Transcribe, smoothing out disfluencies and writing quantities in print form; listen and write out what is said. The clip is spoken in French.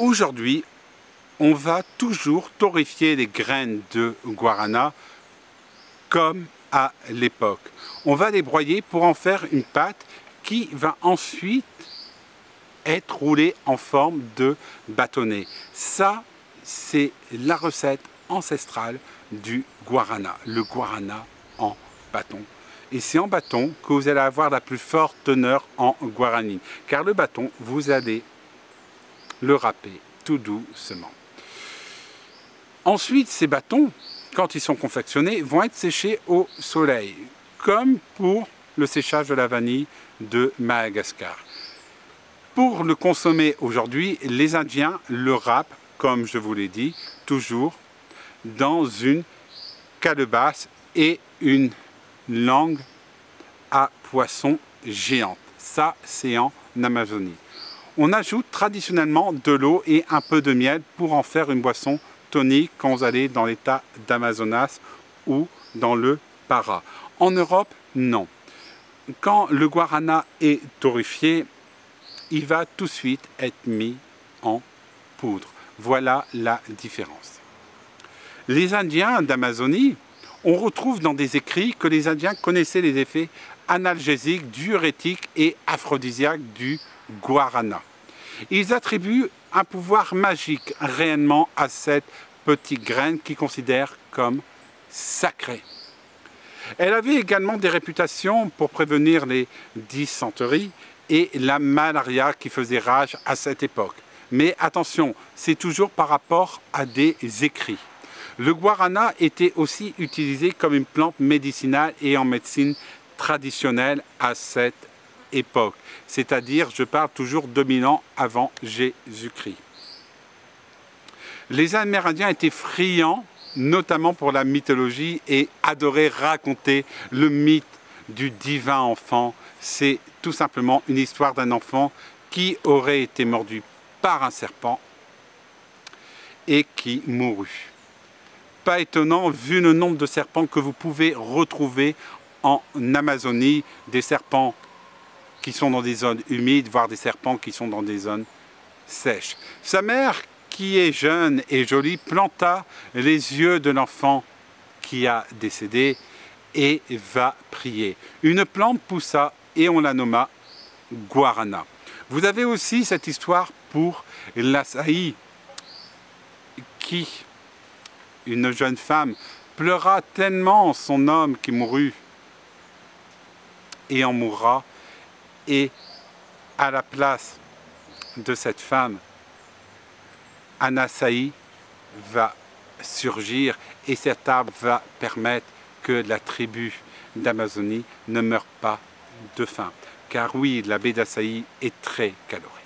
Aujourd'hui, on va toujours torréfier les graines de guarana comme à l'époque. On va les broyer pour en faire une pâte qui va ensuite être roulée en forme de bâtonnet. Ça, c'est la recette ancestrale du guarana, le guarana en bâton. Et c'est en bâton que vous allez avoir la plus forte teneur en guarani, car le bâton, vous allez le râper tout doucement. Ensuite, ces bâtons, quand ils sont confectionnés, vont être séchés au soleil, comme pour le séchage de la vanille de Madagascar. Pour le consommer aujourd'hui, les Indiens le râpent, comme je vous l'ai dit, toujours dans une calebasse et une langue à poisson géante. Ça, c'est en Amazonie. On ajoute traditionnellement de l'eau et un peu de miel pour en faire une boisson tonique quand vous allez dans l'état d'Amazonas ou dans le Para. En Europe, non. Quand le guarana est torréfié, il va tout de suite être mis en poudre. Voilà la différence. Les Indiens d'Amazonie, on retrouve dans des écrits que les Indiens connaissaient les effets analgésiques, diurétiques et aphrodisiaques du guarana. Ils attribuent un pouvoir magique réellement à cette petite graine qu'ils considèrent comme sacrée. Elle avait également des réputations pour prévenir les dysenteries et la malaria qui faisait rage à cette époque. Mais attention, c'est toujours par rapport à des écrits. Le guarana était aussi utilisé comme une plante médicinale et en médecine traditionnelle à cette époque. C'est-à-dire, je parle toujours 2000 ans avant Jésus-Christ. Les Amérindiens étaient friands, notamment pour la mythologie, et adoraient raconter le mythe du divin enfant. C'est tout simplement une histoire d'un enfant qui aurait été mordu par un serpent et qui mourut. Pas étonnant vu le nombre de serpents que vous pouvez retrouver en Amazonie, des serpents qui sont dans des zones humides, voire des serpents qui sont dans des zones sèches. Sa mère, qui est jeune et jolie, planta les yeux de l'enfant qui a décédé et va prier. Une plante poussa et on la nomma guarana. Vous avez aussi cette histoire pour l'Açaí, qui, une jeune femme, pleura tellement son homme qui mourut et en mourra, et à la place de cette femme, un Açaí va surgir et cet arbre va permettre que la tribu d'Amazonie ne meure pas de faim. Car oui, la baie d'Açaí est très calorique.